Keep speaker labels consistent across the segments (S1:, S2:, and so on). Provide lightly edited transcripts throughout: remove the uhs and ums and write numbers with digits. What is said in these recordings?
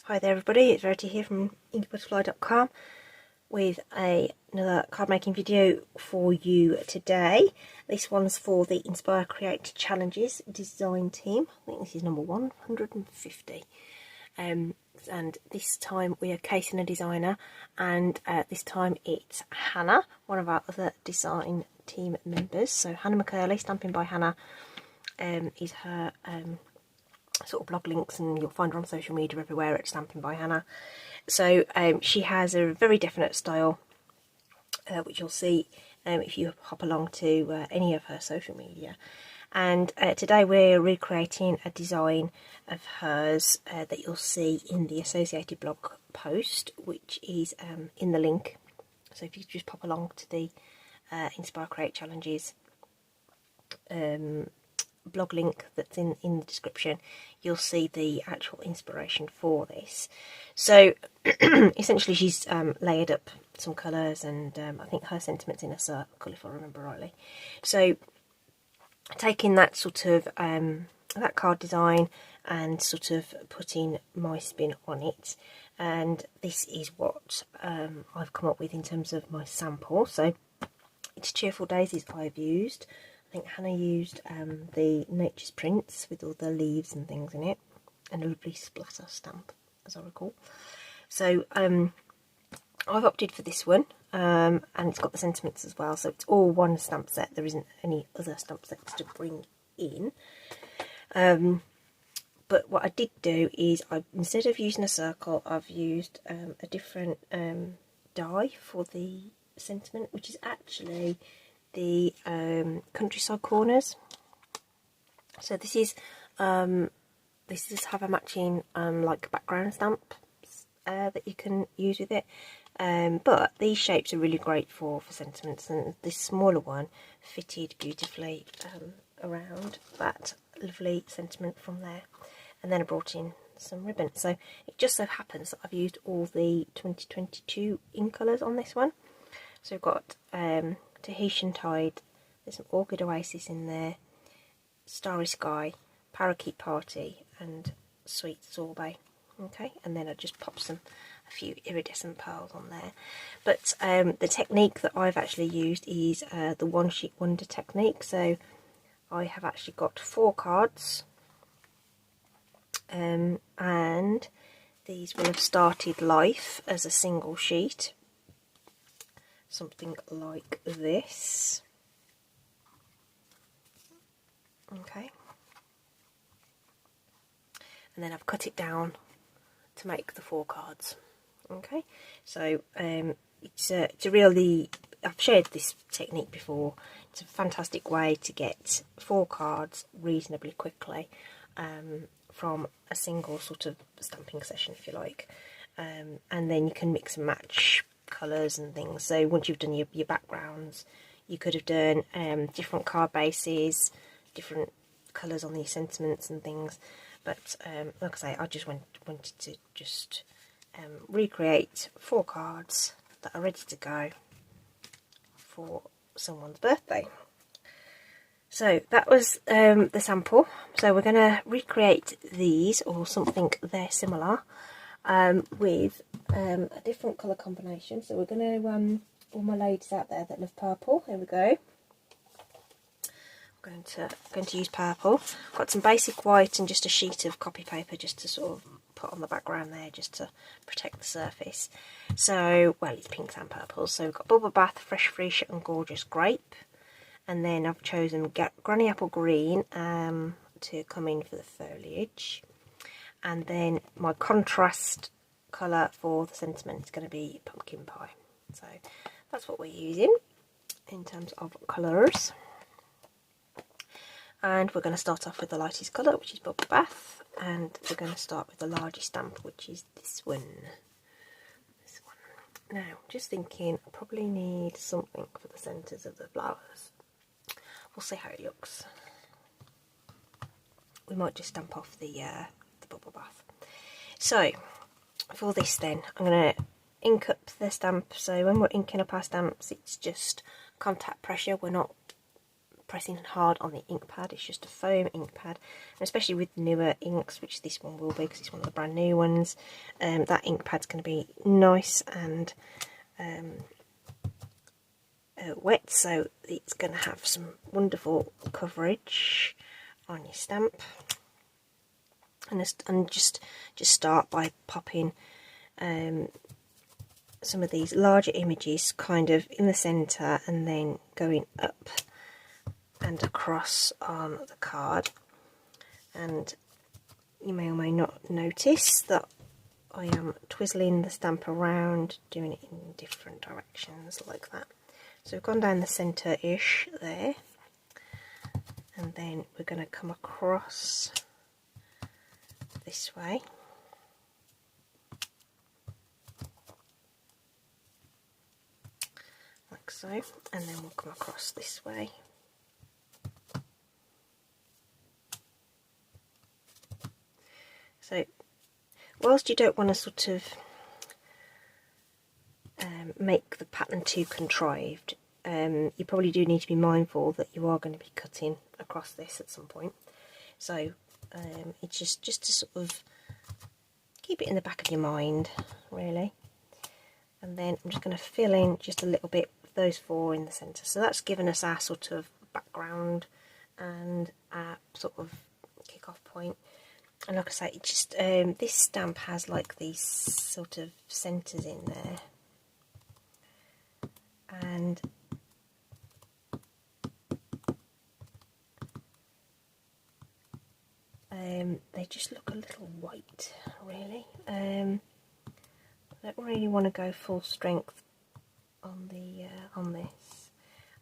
S1: Hi there everybody, it's Verity here from inkybutterfly.com with another card making video for you today. This one's for the Inspire.Create.Challenges design team. I think this is number 150. And this time we are casing a designer, and this time it's Hannah, one of our other design team members. So Hannah McCurley, Stampin' by Hannah, is her sort of blog links, and you'll find her on social media everywhere at Stampin' by Hannah. So she has a very definite style, which you'll see if you hop along to any of her social media. And today we're recreating a design of hers that you'll see in the associated blog post, which is in the link. So if you just pop along to the Inspire.Create.Challenges blog link that's in the description, you'll see the actual inspiration for this. So essentially she's layered up some colours, and I think her sentiment's in a circle if I remember rightly. So taking that sort of that card design and sort of putting my spin on it, and this is what I've come up with in terms of my sample. So it's Cheerful Daisies I've used. I think Hannah used the Nature's Prints with all the leaves and things in it, and a lovely splatter stamp, as I recall. So I've opted for this one, and it's got the sentiments as well, so it's all one stamp set. There isn't any other stamp sets to bring in. But what I did do is, instead of using a circle, I've used a different die for the sentiment, which is actually the countryside corners. So this is have a matching like background stamp that you can use with it, but these shapes are really great for sentiments, and this smaller one fitted beautifully around that lovely sentiment from there. And then I brought in some ribbon. So it just so happens that I've used all the 2022 ink colours on this one. So we've got Tahitian Tide, there's some Orchid Oasis in there, Starry Sky, Parakeet Party, and Sweet Sorbet. Okay, and then I just pop a few iridescent pearls on there. But the technique that I've actually used is the one sheet wonder technique. So I have actually got 4 cards, and these will have started life as a single sheet. Something like this. Okay, and then I've cut it down to make the 4 cards. Okay, so it's a really, I've shared this technique before. It's a fantastic way to get 4 cards reasonably quickly from a single sort of stamping session, if you like, and then you can mix and match colours and things. So once you've done your backgrounds, you could have done different card bases, different colours on these sentiments and things. But like I say, I just wanted to just recreate 4 cards that are ready to go for someone's birthday. So that was the sample. So we're going to recreate these, or something they're similar, with a different colour combination. So we're going to, all my ladies out there that love purple, here we go. I'm going to use purple. I've got some basic white and just a sheet of copy paper just to sort of put on the background there, just to protect the surface. So, well, it's pinks and purples. So we've got Bubble Bath, Fresh Fresh and Gorgeous Grape. And then I've chosen Granny Apple Green to come in for the foliage. And then my contrast colour for the sentiment is going to be Pumpkin Pie. So that's what we're using in terms of colours. And we're going to start off with the lightest colour, which is Bubble Bath. And we're going to start with the largest stamp, which is this one. This one. Now, just thinking, I probably need something for the centres of the flowers. We'll see how it looks. We might just stamp off the Bubble Bath. So, for this then, I'm going to ink up the stamp. So when we're inking up our stamps, it's just contact pressure. We're not pressing hard on the ink pad. It's just a foam ink pad, and especially with newer inks, which this one will be because it's one of the brand new ones, that ink pad's going to be nice and wet, so it's going to have some wonderful coverage on your stamp. And just start by popping some of these larger images kind of in the centre and then going up and across on the card. And you may or may not notice that I am twizzling the stamp around, doing it in different directions like that. So we've gone down the centre-ish there, and then we're going to come across this way. Like so, and then we'll come across this way. So whilst you don't want to sort of make the pattern too contrived, you probably do need to be mindful that you are going to be cutting across this at some point. So it's just to sort of keep it in the back of your mind, really. And then I'm just going to fill in just a little bit of those four in the centre. So that's given us our sort of background and our sort of kick-off point. And like I say, it just this stamp has like these sort of centres in there, and they just look a little white, really. I don't really want to go full strength on the on this,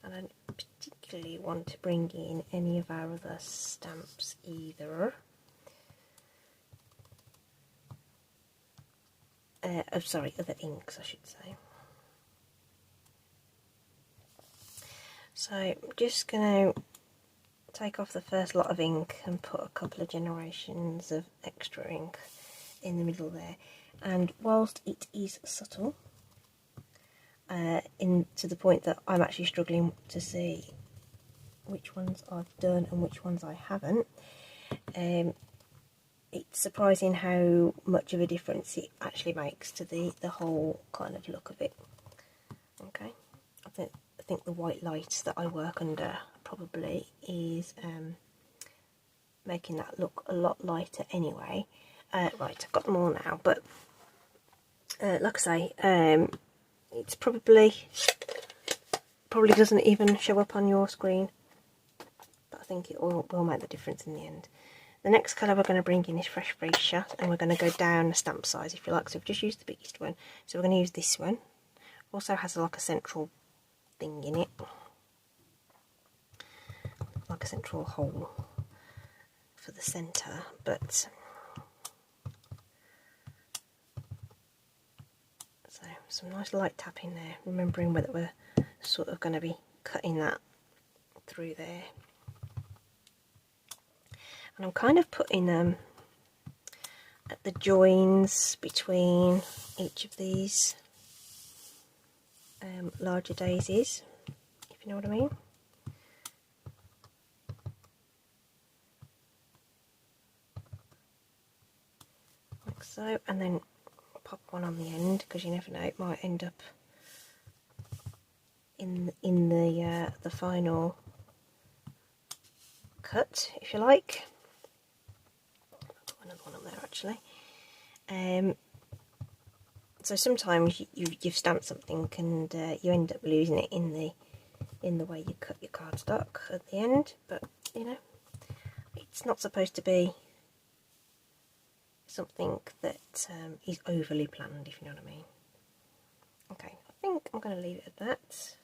S1: and I don't particularly want to bring in any of our other stamps either. Sorry, other inks I should say. So I'm just going to take off the first lot of ink and put a couple of generations of extra ink in the middle there. And whilst it is subtle, to the point that I'm actually struggling to see which ones I've done and which ones I haven't, it's surprising how much of a difference it actually makes to the whole kind of look of it. Okay, I think the white light that I work under probably is making that look a lot lighter anyway. Right, I've got them all now, but like I say, it's probably doesn't even show up on your screen, but I think it will make the difference in the end. The next colour we're going to bring in is Fresh Freesia, and we're going to go down the stamp size if you like. So we've just used the biggest one, so we're going to use this one. Also has like a central thing in it, like a central hole for the centre, but so some nice light tapping there, remembering that we're sort of going to be cutting that through there. And I'm kind of putting them at the joins between each of these larger daisies, if you know what I mean. Like so, and then pop one on the end, because you never know, it might end up in the final cut, if you like. Another one on there actually. So sometimes you've stamped something and you end up losing it in the way you cut your cardstock at the end, but you know, it's not supposed to be something that is overly planned, if you know what I mean. Okay, I think I'm going to leave it at that.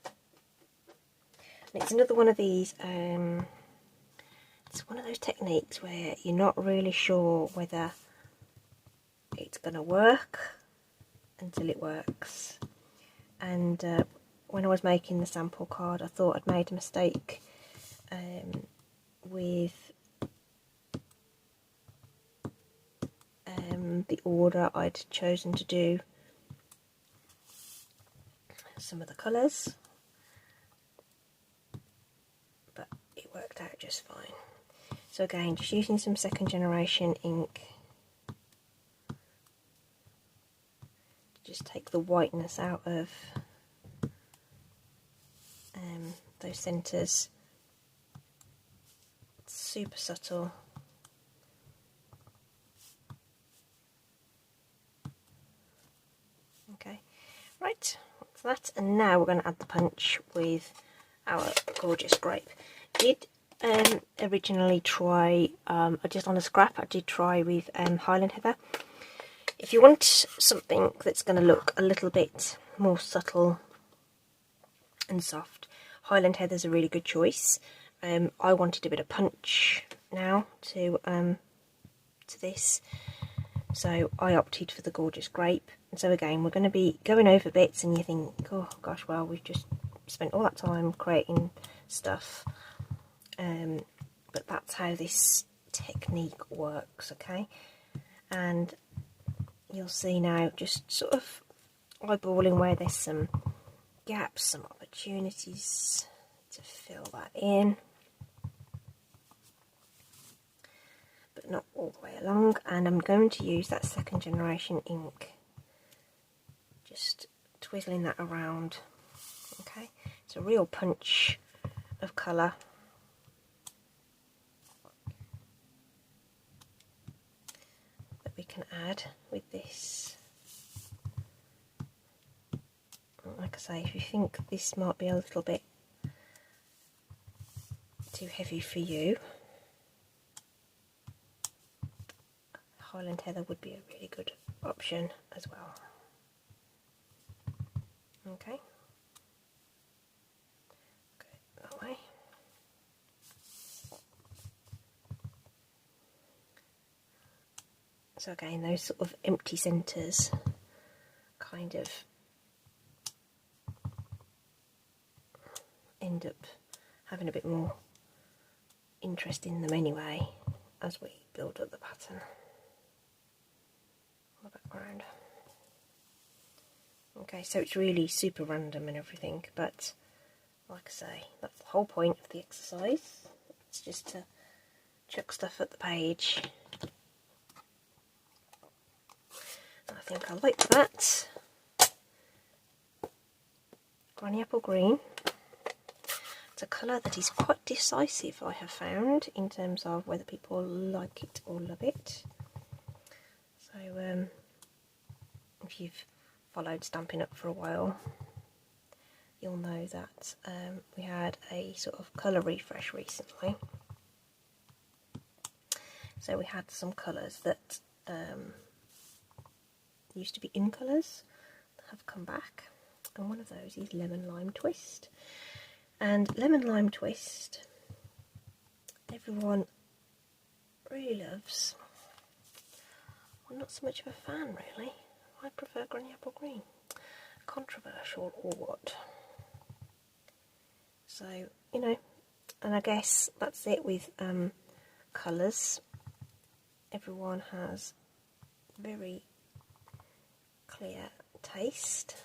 S1: And it's another one of these. It's one of those techniques where you're not really sure whether it's going to work until it works. And when I was making the sample card, I thought I'd made a mistake with the order I'd chosen to do some of the colours, but So again, just using some second generation ink to just take the whiteness out of those centres. It's super subtle. Okay, right, that's that. And now we're going to add the punch with our gorgeous grape. Did originally try, just on a scrap, I did try with Highland Heather. If you want something that's going to look a little bit more subtle and soft, Highland Heather's a really good choice. I wanted a bit of punch now to this, so I opted for the gorgeous grape. And so again, we're going to be going over bits, and you think, oh gosh, well, we've just spent all that time creating stuff. But that's how this technique works, okay? And you'll see now, just sort of eyeballing where there's some gaps, some opportunities to fill that in, but not all the way along. And I'm going to use that second generation ink, just twizzling that around. Okay, it's a real punch of colour. That we can add with this. Like I say, if you think this might be a little bit too heavy for you, Highland Heather would be a really good option as well. Okay, go that way. So again, those sort of empty centres kind of end up having a bit more interest in them anyway as we build up the pattern on the background. Okay, so it's really super random and everything, but like I say, that's the whole point of the exercise. It's just to chuck stuff at the page. And I think I like that. Granny Apple Green. It's a colour that is quite decisive, I have found, in terms of whether people like it or love it. So if you've followed Stampin' Up for a while, you'll know that we had a sort of colour refresh recently. So we had some colours that used to be in colours that have come back, and one of those is Lemon Lime Twist. And Lemon Lime Twist, everyone really loves. I'm not so much of a fan, really. I prefer Granny Apple Green. Controversial or what? So, you know, and I guess that's it with colours. Everyone has very clear taste,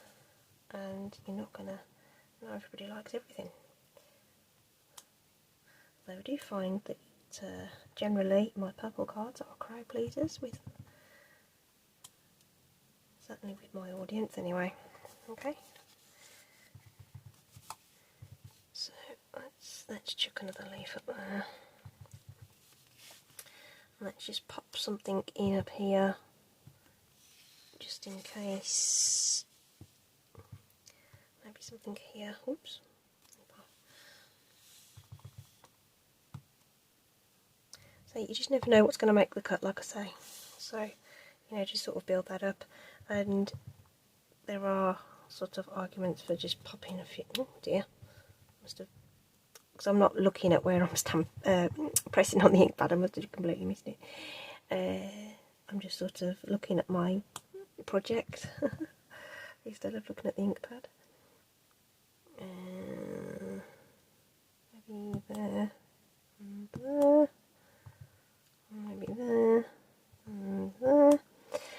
S1: and you're not gonna know everybody likes everything. Though I do find that generally my purple cards are crowd pleasers, with certainly with my audience anyway. Okay, so let's chuck another leaf up there. Let's just pop something in up here, just in case. Maybe something here. Oops. So you just never know what's going to make the cut, like I say. So, you know, just sort of build that up. And there are sort of arguments for just popping a few. Oh dear, must have, because I'm not looking at where I'm pressing on the ink pad. I must have completely missed it. I'm just sort of looking at my project instead of looking at the ink pad. Maybe there, and there, maybe there, and there.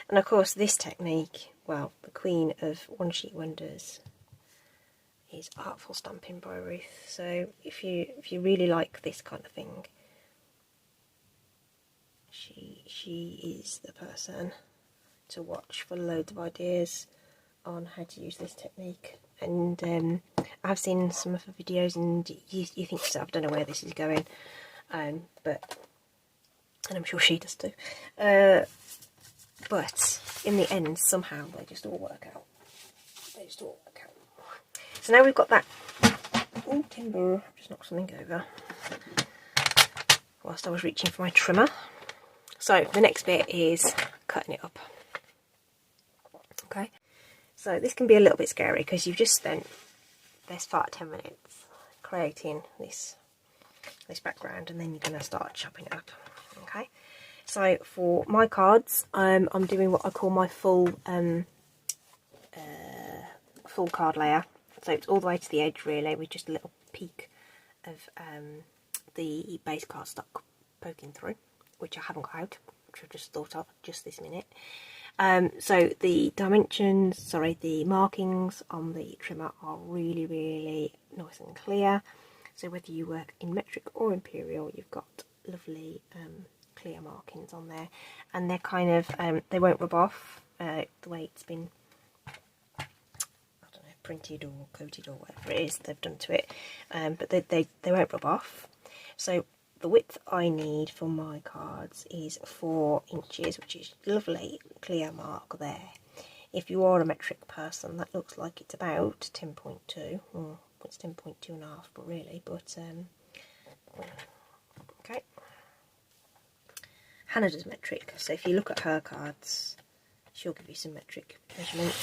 S1: And of course this technique, well, the queen of one sheet wonders, is Artful Stamping by Ruth. So if you really like this kind of thing, she is the person to watch for loads of ideas on how to use this technique. And I've seen some of her videos, and you think to yourself, I don't know where this is going, but, and I'm sure she does too, but in the end somehow they just all work out. So now we've got that. Oh, timber, I've just knocked something over whilst I was reaching for my trimmer. So the next bit is cutting it up. Okay, so this can be a little bit scary because you've just spent best part of 10 minutes creating this background, and then you're going to start chopping it up. Okay, so for my cards, I'm doing what I call my full card layer. So it's all the way to the edge really, with just a little peak of the base cardstock poking through, which I haven't got out, which I've just thought of just this minute. So the dimensions, the markings on the trimmer are really, really nice and clear. So whether you work in metric or imperial, you've got lovely clear markings on there, and they're kind of they won't rub off the way it's been, I don't know, printed or coated or whatever it is they've done to it, but they won't rub off. So the width I need for my cards is 4 inches, which is lovely clear mark there. If you are a metric person, that looks like it's about 10.2, or it's 10.2 and a half, but really, okay. Hannah does metric, so if you look at her cards, she'll give you some metric measurements.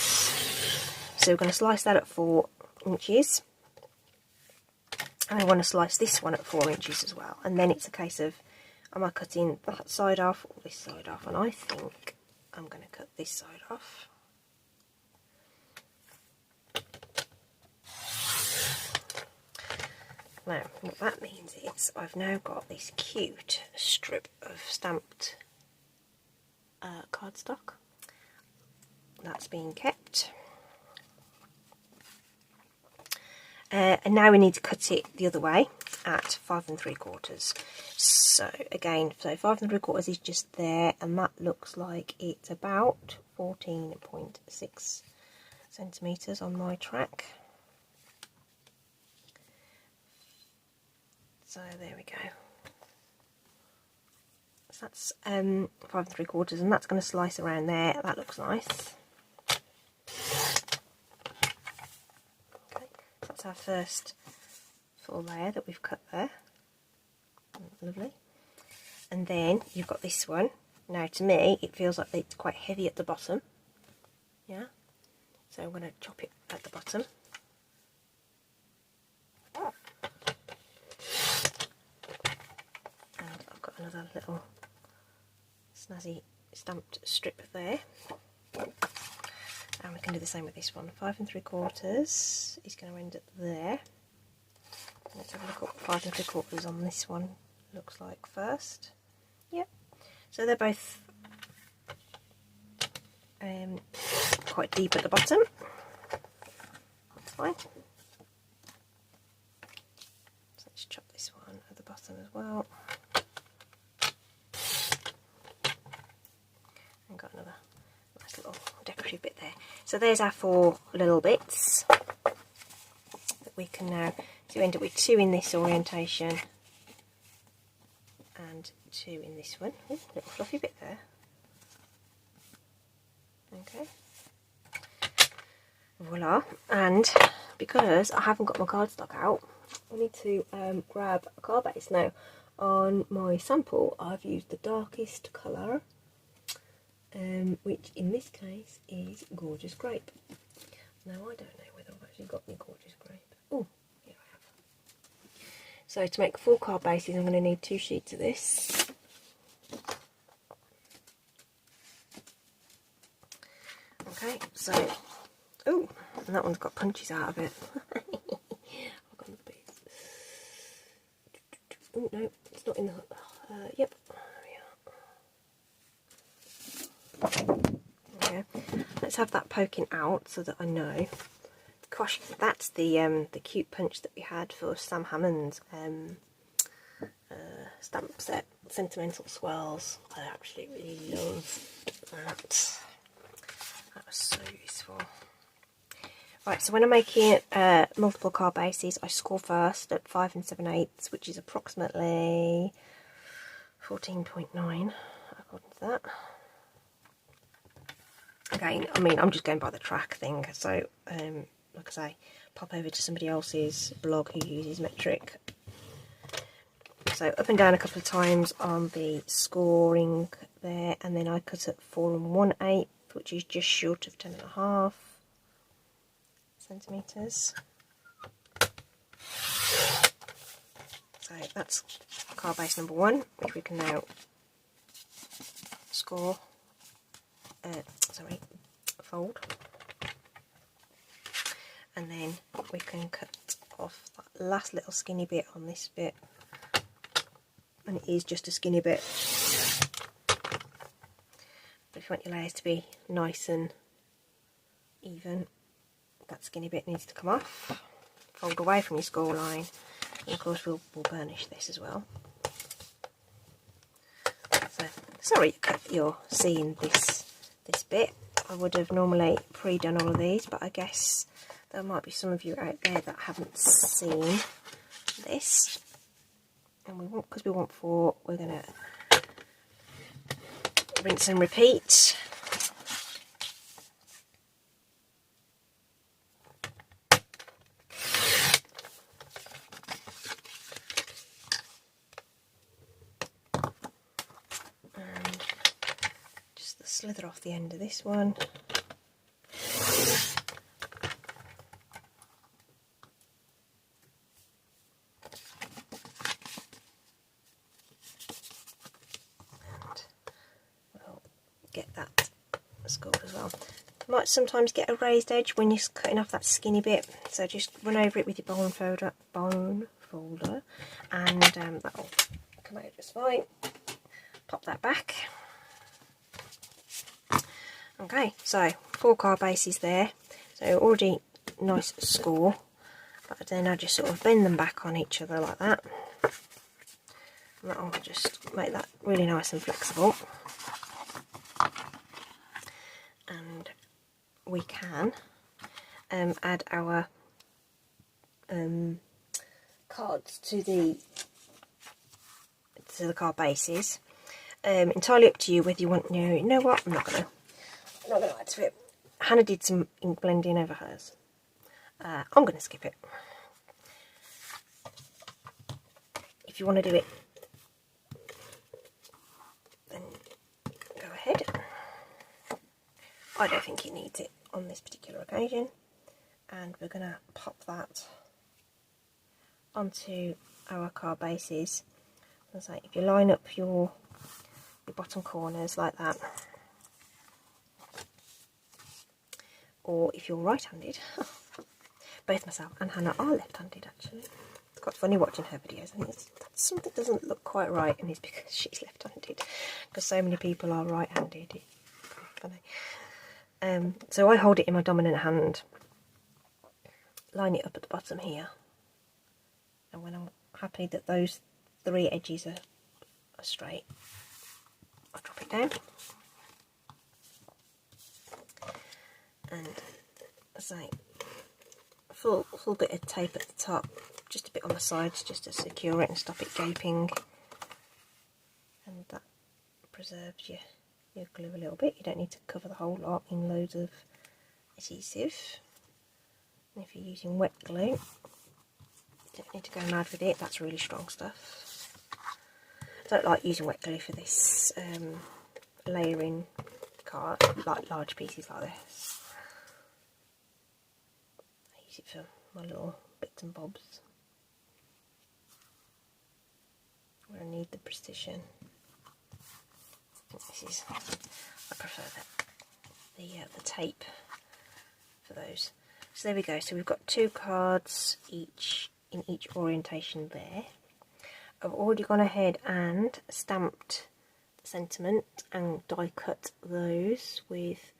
S1: So we're going to slice that at 4 inches. And I want to slice this one at 4 inches as well. And then it's a case of, am I cutting that side off or this side off? And I think I'm going to cut this side off. Now, what that means is I've now got this cute strip of stamped cardstock. That's being kept. And now we need to cut it the other way at 5 3/4. So again, 5 3/4 is just there, and that looks like it's about 14.6 centimetres on my track. So there we go. So that's 5 3/4, and that's going to slice around there. That looks nice. That's our first full layer that we've cut there. Lovely. And then you've got this one. Now to me it feels like it's quite heavy at the bottom. Yeah. So I'm going to chop it at the bottom. And I've got another little snazzy stamped strip there. And we can do the same with this one. 5 3/4 is going to end up there. Let's have a look at what 5 3/4 on this one looks like first. Yep. So they're both quite deep at the bottom. That's fine. So let's chop this one at the bottom as well. And got another nice little decorative bit there. So there's our 4 little bits that we can now, so end up with 2 in this orientation and 2 in this one. Ooh, little fluffy bit there. Okay. Voila. And because I haven't got my cardstock out, I need to grab a card base. Now on my sample I've used the darkest colour, which in this case is Gorgeous Grape. Now I don't know whether I've actually got any Gorgeous Grape. Oh, here I have. So to make 4 card bases I'm going to need 2 sheets of this. Okay, so, oh, and that one's got punches out of it. I've got another piece. Oh no, it's not in the, yep. Okay, let's have that poking out so that I know. Gosh, that's the cute punch that we had for Sam Hammond's stamp set, Sentimental Swirls. I absolutely love that. That was so useful. Right, so when I'm making multiple card bases, I score first at 5 7/8, which is approximately 14.9 according to that. Again, I mean, I'm just going by the track thing, so like I say, pop over to somebody else's blog who uses metric. So up and down a couple of times on the scoring there, and then I cut at 4 1/8, which is just short of 10.5 centimetres. So that's card base number 1, which we can now score, fold, and then we can cut off that last little skinny bit on this bit, and it is just a skinny bit, but if you want your layers to be nice and even, that skinny bit needs to come off. Fold away from your score line, and of course we'll burnish this as well. So sorry you're seeing this bit. I would have normally pre-done all of these, but I guess there might be some of you out there that haven't seen this, and because we want 4, we're going to rinse and repeat. Slither off the end of this one. And we'll get that scored as well. You might sometimes get a raised edge when you're cutting off that skinny bit, so just run over it with your bone folder, and that'll come out just fine. Pop that back. Okay, so 4 card bases there, so already nice score, but then I just sort of bend them back on each other like that, and that'll just make that really nice and flexible. And we can add our cards to the card bases. Entirely up to you whether you want. You know what? I'm not gonna add to it. Hannah did some ink blending over hers. I'm going to skip it. If you want to do it, then go ahead. I don't think it needs it on this particular occasion, and we're going to pop that onto our card bases. As I say, if you line up your bottom corners like that, or if you're right-handed, both myself and Hannah are left-handed actually. It's quite funny watching her videos. I think something doesn't look quite right, and it's because she's left-handed, because so many people are right-handed. It's funny. So I hold it in my dominant hand, line it up at the bottom here, and when I'm happy that those 3 edges are straight, I drop it down. And as I say, a full bit of tape at the top, just a bit on the sides, just to secure it and stop it gaping, and that preserves your glue a little bit. You don't need to cover the whole lot in loads of adhesive. And if you're using wet glue, you don't need to go mad with it. That's really strong stuff. I don't like using wet glue for this layering card, like large pieces like this. It for my little bits and bobs where I need the precision. I prefer the tape for those. So there we go. So we've got 2 cards each in each orientation there. I've already gone ahead and stamped the sentiment and die cut those with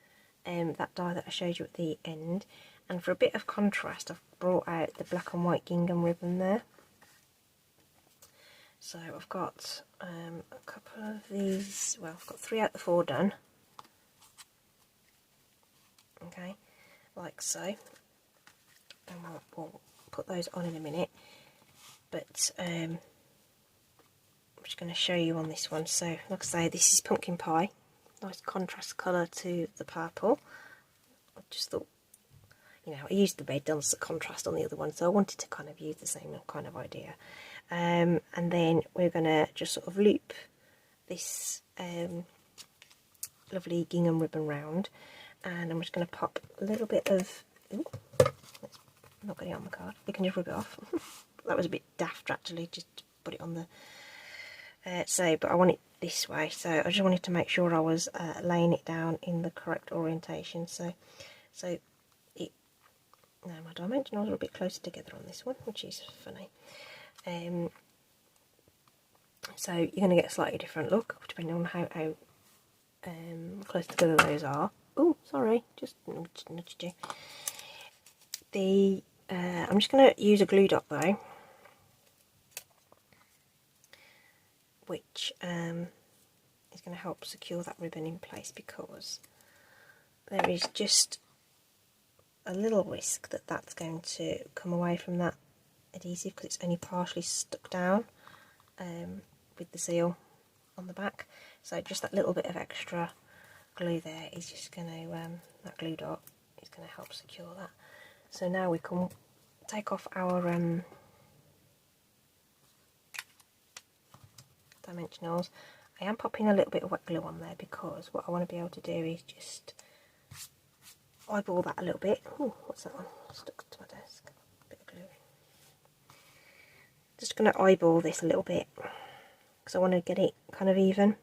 S1: that die that I showed you at the end. And for a bit of contrast, I've brought out the black and white gingham ribbon there. So I've got a couple of these, well, I've got 3 out of the 4 done. Okay, like so. And we'll put those on in a minute. But I'm just going to show you on this one. So, like I say, this is pumpkin pie. Nice contrast colour to the purple. I just thought, you know, I used the red as a contrast on the other one, so I wanted to kind of use the same kind of idea. And then we're going to just sort of loop this lovely gingham ribbon round, and I'm just going to pop a little bit of, ooh, let's not get it on the card, you can just rub it off. That was a bit daft actually, just to put it on the, but I want it this way, so I just wanted to make sure I was laying it down in the correct orientation. So it, now my dimensionals are a bit closer together on this one, which is funny. So you're going to get a slightly different look depending on how close together those are. Oh, sorry, just nudged you. I'm just going to use a glue dot though, which is going to help secure that ribbon in place, because there is just a little risk that that's going to come away from that adhesive because it's only partially stuck down with the seal on the back. So just that little bit of extra glue there is just going to, that glue dot is going to help secure that. So now we can take off our dimensionals. I am popping a little bit of wet glue on there because what I want to be able to do is just eyeball that a little bit. Ooh, what's that one? Stuck to my desk. Bit of glue. Just going to eyeball this a little bit because I want to get it kind of even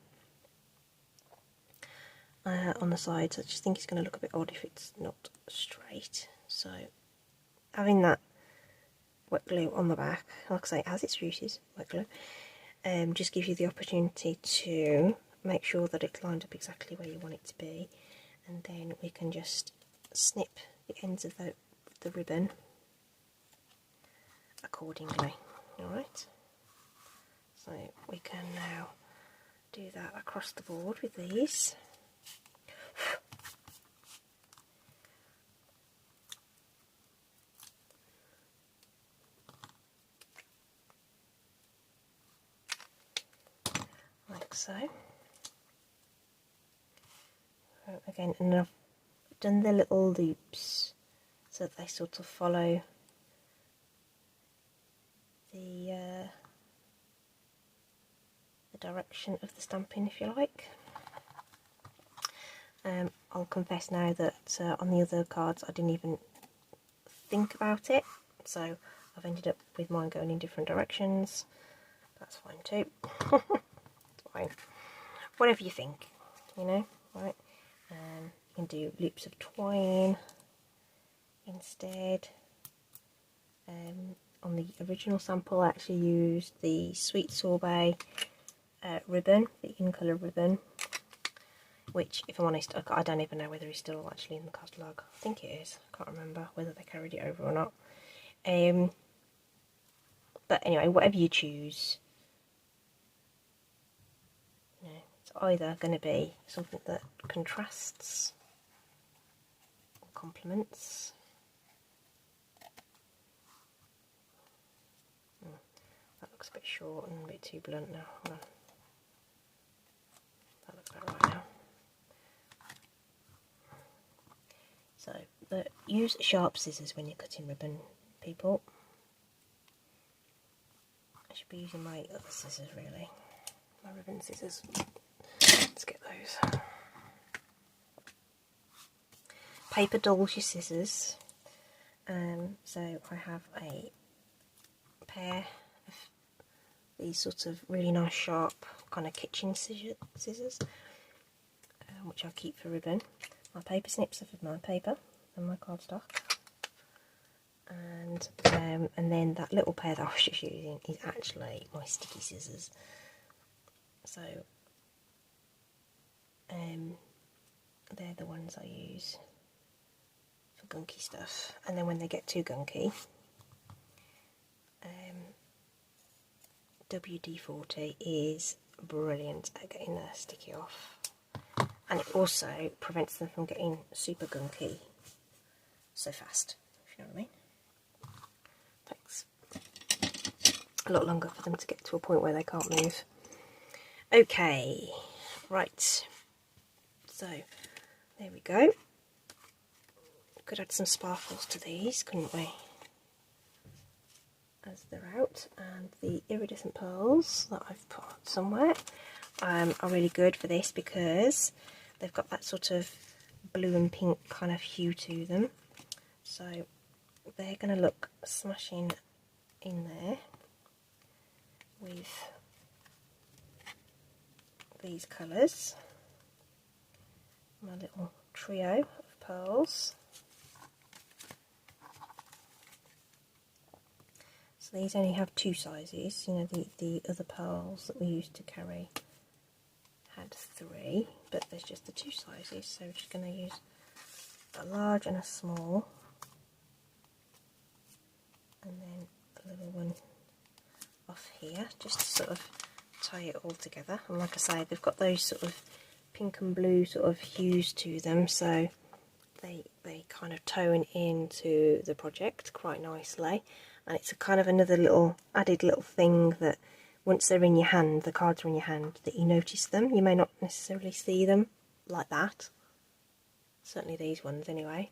S1: on the sides. I just think it's going to look a bit odd if it's not straight. So having that wet glue on the back, like I say, it has its uses, wet glue, just gives you the opportunity to make sure that it's lined up exactly where you want it to be, and then we can just snip the ends of the ribbon accordingly. Alright, so we can now do that across the board with these. Like so. Again, and I've done the little loops so that they sort of follow the direction of the stamping, if you like. I'll confess now that on the other cards I didn't even think about it, so I've ended up with mine going in different directions. That's fine too. It's fine. Whatever you think, you know, right? You can do loops of twine instead. On the original sample I actually used the Sweet Sorbet ribbon, the in-colour ribbon, which, if I'm honest, I don't even know whether it's still actually in the catalogue. I think it is. I can't remember whether they carried it over or not. But anyway, whatever you choose, you know, it's either going to be something that contrasts or complements. That looks a bit short and a bit too blunt now. Hold on. That looks about right now. So, use sharp scissors when you're cutting ribbon, people. I should be using my other scissors, really. My ribbon scissors. Let's get those. Paper dulls your scissors. So I have a pair of these sort of really nice sharp kind of kitchen scissors, which I'll keep for ribbon. My paper snips are for my paper and my cardstock, and then that little pair that I was just using is actually my sticky scissors. So they're the ones I use for gunky stuff, and then when they get too gunky, WD-40 is brilliant at getting the sticky off, and it also prevents them from getting super gunky so fast, if you know what I mean. Takes a lot longer for them to get to a point where they can't move. Okay, right, so there we go. Could add some sparkles to these, couldn't we, as they're out. And the iridescent pearls that I've put somewhere are really good for this because they've got that sort of blue and pink kind of hue to them, so they're going to look smashing in there with these colours. My little trio of pearls. So these only have 2 sizes, you know, the other pearls that we used to carry had 3, but there's just the 2 sizes, so we're just going to use a large and a small, and then a little one off here, just to sort of tie it all together. And like I say, they've got those sort of pink and blue sort of hues to them, so they kind of tone into the project quite nicely. And it's a kind of another little added little thing that once they're in your hand, the cards are in your hand, that you notice them. You may not necessarily see them like that, certainly these ones anyway,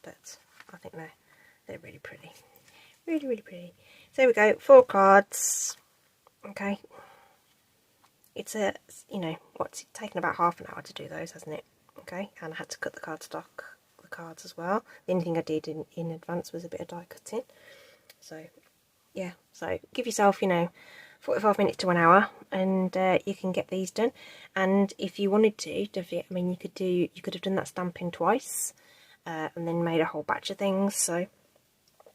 S1: but I think they're really pretty, really pretty. So there we go, 4 cards. Okay, it's you know, what's taken about half an hour to do those, hasn't it? Okay, and I had to cut the cardstock, the cards as well. The only thing I did in advance was a bit of die cutting. So yeah, so give yourself, you know, 45 minutes to 1 hour, and you can get these done. And if you wanted to, I mean, you could have done that stamping twice, and then made a whole batch of things. So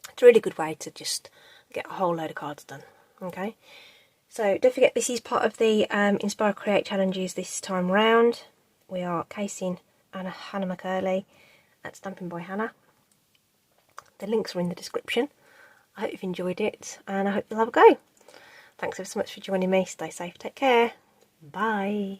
S1: it's a really good way to just get a whole load of cards done. Okay, so don't forget, this is part of the Inspire.Create challenges this time round. We are casing Hannah McCurley at Stampin' by Hannah. The links are in the description. I hope you've enjoyed it, and I hope you'll have a go. Thanks ever so much for joining me. Stay safe, take care. Bye.